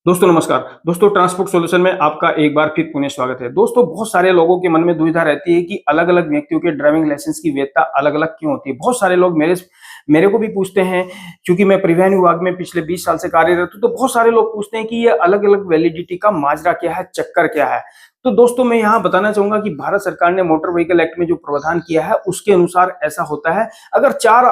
दोस्तों नमस्कार। दोस्तों ट्रांसपोर्ट सॉल्यूशन में आपका एक बार फिर पुनः स्वागत है। दोस्तों बहुत सारे लोगों के मन में दुविधा रहती है कि अलग-अलग व्यक्तियों के ड्राइविंग लाइसेंस की वैधता अलग-अलग क्यों होती है। बहुत सारे लोग मेरे मेरे को भी पूछते हैं, क्योंकि मैं परिवहन विभाग में पिछले 20 साल से कार्यरत हूँ, तो बहुत सारे लोग पूछते हैं कि ये अलग-अलग वैलिडिटी का माजरा क्या है, चक्कर क्या है। तो दोस्तों मैं यहाँ बताना चाहूंगा कि भारत सरकार ने मोटर व्हीकल एक्ट में जो प्रावधान किया है उसके अनुसार ऐसा होता है। अगर चार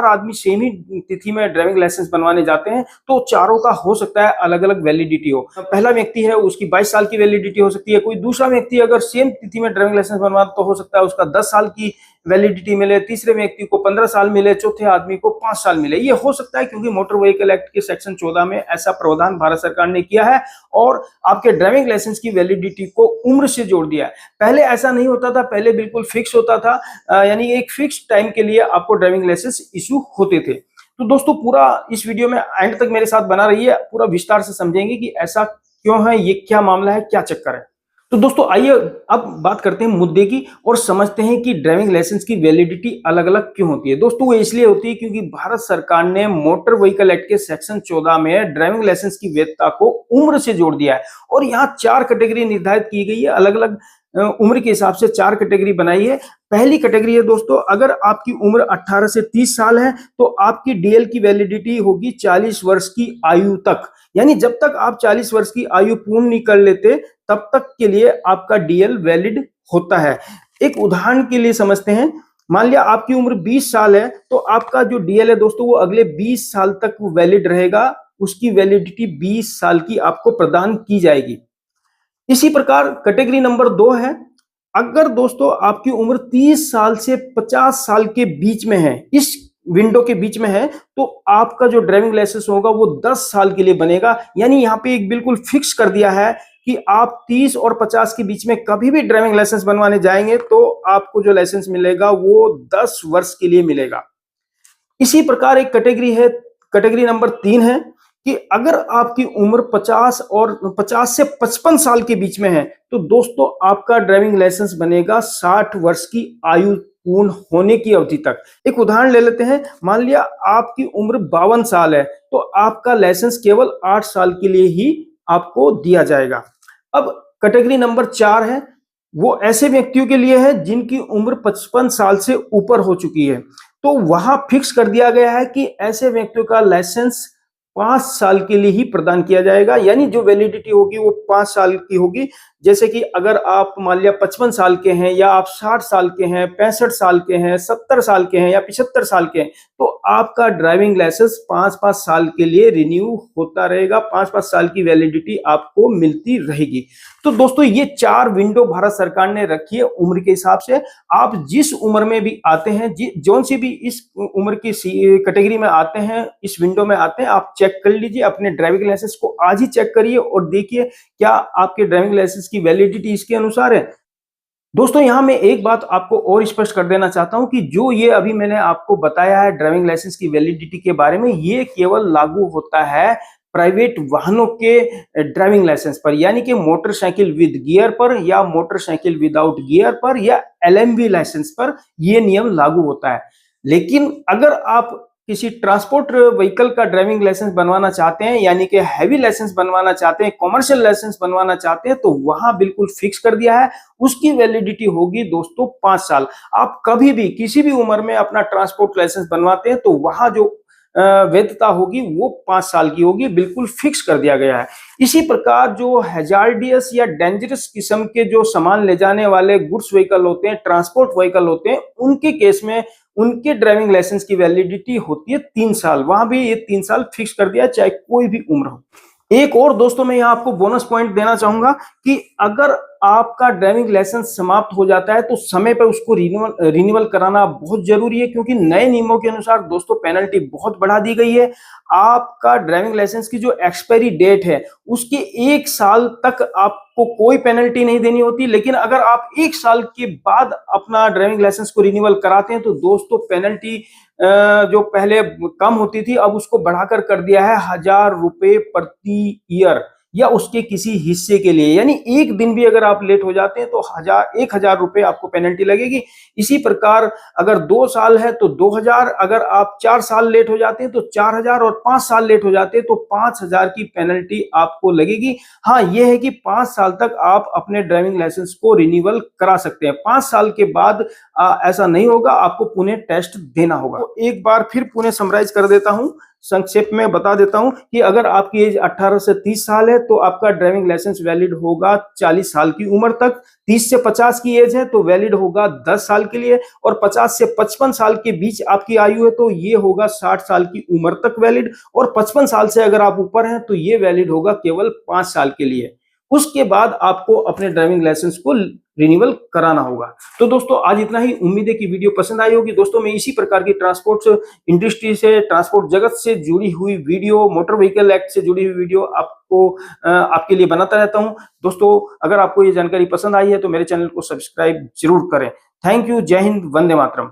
आदमी सेम ही तिथि में ड्राइविंग लाइसेंस बनवाने जाते हैं तो चारों का हो सकता है अलग अलग वैलिडिटी हो। पहला व्यक्ति है उसकी 22 साल की वैलिडिटी हो सकती है, कोई दूसरा व्यक्ति अगर सेम तिथि में ड्राइविंग लाइसेंस बनवा तो हो सकता है उसका 10 साल की वैलिडिटी मिले, तीसरे व्यक्ति को 15 साल मिले, चौथे आदमी को 5 साल मिले। ये हो सकता है क्योंकि मोटर व्हीकल एक्ट के सेक्शन 14 में ऐसा प्रावधान भारत सरकार ने किया है और आपके ड्राइविंग लाइसेंस की वैलिडिटी को उम्र से जोड़ दिया है। पहले ऐसा नहीं होता था, पहले बिल्कुल फिक्स होता था, यानी एक फिक्स टाइम के लिए आपको ड्राइविंग लाइसेंस इशू होते थे। तो दोस्तों पूरा इस वीडियो में एंड तक मेरे साथ बना रहिए, पूरा विस्तार से समझेंगे कि ऐसा क्यों है, ये क्या मामला है, क्या चक्कर है। तो दोस्तों आइए अब बात करते हैं मुद्दे की और समझते हैं कि ड्राइविंग लाइसेंस की वैलिडिटी अलग-अलग क्यों होती है। दोस्तों वो इसलिए होती है क्योंकि भारत सरकार ने मोटर व्हीकल एक्ट के सेक्शन 14 में ड्राइविंग लाइसेंस की वैधता को उम्र से जोड़ दिया है और यहाँ 4 कैटेगरी निर्धारित की गई है। अलग-अलग उम्र के हिसाब से 4 कैटेगरी बनाई है। पहली कैटेगरी है दोस्तों, अगर आपकी उम्र 18 से 30 साल है तो आपकी डीएल की वैलिडिटी होगी 40 वर्ष की आयु तक, यानी जब तक आप 40 वर्ष की आयु पूर्ण नहीं कर लेते तब तक के लिए आपका डीएल वैलिड होता है। एक उदाहरण के लिए समझते हैं, मान लिया आपकी उम्र 20 साल है तो आपका जो डीएल है दोस्तों वो अगले 20 साल तक वैलिड रहेगा, उसकी वैलिडिटी 20 साल की आपको प्रदान की जाएगी। इसी प्रकार कैटेगरी नंबर 2 है, अगर दोस्तों आपकी उम्र 30 साल से 50 साल के बीच में है, इस विंडो के बीच में है, तो आपका जो ड्राइविंग लाइसेंस होगा वो 10 साल के लिए बनेगा। यानी यहाँ पे एक बिल्कुल फिक्स कर दिया है कि आप 30 और 50 के बीच में कभी भी ड्राइविंग लाइसेंस बनवाने जाएंगे तो आपको जो लाइसेंस मिलेगा वो 10 वर्ष के लिए मिलेगा। इसी प्रकार एक कैटेगरी है, कैटेगरी नंबर 3 है कि अगर आपकी उम्र 50 से 55 साल के बीच में है तो दोस्तों आपका ड्राइविंग लाइसेंस बनेगा 60 वर्ष की आयु पूर्ण होने की अवधि तक। एक उदाहरण ले लेते हैं, मान लिया आपकी उम्र 52 साल है तो आपका लाइसेंस केवल 8 साल के लिए ही आपको दिया जाएगा। अब कैटेगरी नंबर 4 है, वो ऐसे व्यक्तियों के लिए है जिनकी उम्र 55 साल से ऊपर हो चुकी है, तो वहां फिक्स कर दिया गया है कि ऐसे व्यक्तियों का लाइसेंस 5 साल के लिए ही प्रदान किया जाएगा, यानी जो वैलिडिटी होगी वो 5 साल की होगी। जैसे कि अगर आप मान लिया 55 साल के हैं या आप 60 साल के हैं, 65 साल के हैं, 70 साल के हैं या 75 साल के हैं, तो आपका ड्राइविंग लाइसेंस 5-5 साल के लिए रिन्यू होता रहेगा, 5-5 साल की वैलिडिटी आपको मिलती रहेगी। तो दोस्तों ये 4 विंडो भारत सरकार ने रखी है उम्र के हिसाब से। आप जिस उम्र में भी आते हैं, जौन सी भी इस उम्र की कैटेगरी में आते हैं, इस विंडो में आते हैं, आप चेक कर लीजिए अपने ड्राइविंग लाइसेंस को, आज ही चेक करिए और देखिए क्या आपके ड्राइविंग लाइसेंस की वैलिडिटी इसके अनुसार है। दोस्तों यहां मैं एक बात आपको और स्पष्ट कर देना चाहता हूं कि जो ये अभी मैंने आपको बताया है ड्राइविंग लाइसेंस की वैलिडिटी के बारे में, ये केवल लागू होता है प्राइवेट वाहनों के ड्राइविंग लाइसेंस पर, यानी कि मोटरसाइकिल विद गियर पर या मोटरसाइकिल विदाउट गियर पर या एलएमवी लाइसेंस पर ये नियम लागू होता है। लेकिन अगर आप किसी ट्रांसपोर्ट व्हीकल का ड्राइविंग लाइसेंस बनवाना चाहते हैं, यानी कि हैवी लाइसेंस बनवाना चाहते हैं, कॉमर्शियल लाइसेंस बनवाना चाहते हैं, तो वहां बिल्कुल फिक्स कर दिया है, उसकी वैलिडिटी होगी दोस्तों 5 साल। आप कभी भी किसी भी उम्र में अपना ट्रांसपोर्ट लाइसेंस बनवाते हैं तो वहां जो वैधता होगी वो 5 साल की होगी, बिल्कुल फिक्स कर दिया गया है। इसी प्रकार जो हैजार्डियस या डेंजरस किस्म के जो सामान ले जाने वाले गुड्स व्हीकल होते हैं, ट्रांसपोर्ट व्हीकल होते हैं, उनके केस में उनके ड्राइविंग लाइसेंस की वैलिडिटी होती है 3 साल। वहां भी ये 3 साल फिक्स कर दिया, चाहे कोई भी उम्र हो। एक और दोस्तों मैं यहाँ आपको बोनस पॉइंट देना चाहूंगा कि अगर आपका ड्राइविंग लाइसेंस समाप्त हो जाता है तो समय पर उसको रिन्यूअल कराना बहुत जरूरी है, क्योंकि नए नियमों के अनुसार दोस्तों पेनल्टी बहुत बढ़ा दी गई है। आपका ड्राइविंग लाइसेंस की जो एक्सपायरी डेट है उसके 1 साल तक आपको कोई पेनल्टी नहीं देनी होती, लेकिन अगर आप 1 साल के बाद अपना ड्राइविंग लाइसेंस को रिन्यूअल कराते हैं तो दोस्तों पेनल्टी जो पहले कम होती थी अब उसको बढ़ाकर कर दिया है 1000 रुपए प्रति ईयर, या उसके किसी हिस्से के लिए, यानी एक दिन भी अगर आप लेट हो जाते हैं तो 1000 रुपए आपको पेनल्टी लगेगी। इसी प्रकार अगर 2 साल है तो 2000, अगर आप 4 साल लेट हो जाते हैं तो 4000, और 5 साल लेट हो जाते हैं तो 5000 की पेनल्टी आपको लगेगी। हाँ, यह है कि 5 साल तक आप अपने ड्राइविंग लाइसेंस को रिन्यूअल करा सकते हैं। 5 साल के बाद ऐसा नहीं होगा, आपको पुणे टेस्ट देना होगा। तो एक बार फिर पुणे समराइज कर देता हूं, संक्षेप में बता देता हूं कि अगर आपकी एज 18 से 30 साल है तो आपका ड्राइविंग लाइसेंस वैलिड होगा 40 साल की उम्र तक। 30 से 50 की एज है तो वैलिड होगा 10 साल के लिए, और 50 से 55 साल के बीच आपकी आयु है तो ये होगा 60 साल की उम्र तक वैलिड, और 55 साल से अगर आप ऊपर हैं तो ये वैलिड होगा केवल 5 साल के लिए। उसके बाद आपको अपने ड्राइविंग लाइसेंस को रिन्यूअल कराना होगा। तो दोस्तों आज इतना ही, उम्मीद है कि वीडियो पसंद आई होगी। दोस्तों मैं इसी प्रकार की ट्रांसपोर्ट इंडस्ट्री से, ट्रांसपोर्ट जगत से जुड़ी हुई वीडियो, मोटर व्हीकल एक्ट से जुड़ी हुई वीडियो आपको आपके लिए बनाता रहता हूं। दोस्तों अगर आपको ये जानकारी पसंद आई है तो मेरे चैनल को सब्सक्राइब जरूर करें। थैंक यू, जय हिंद, वंदे मातरम।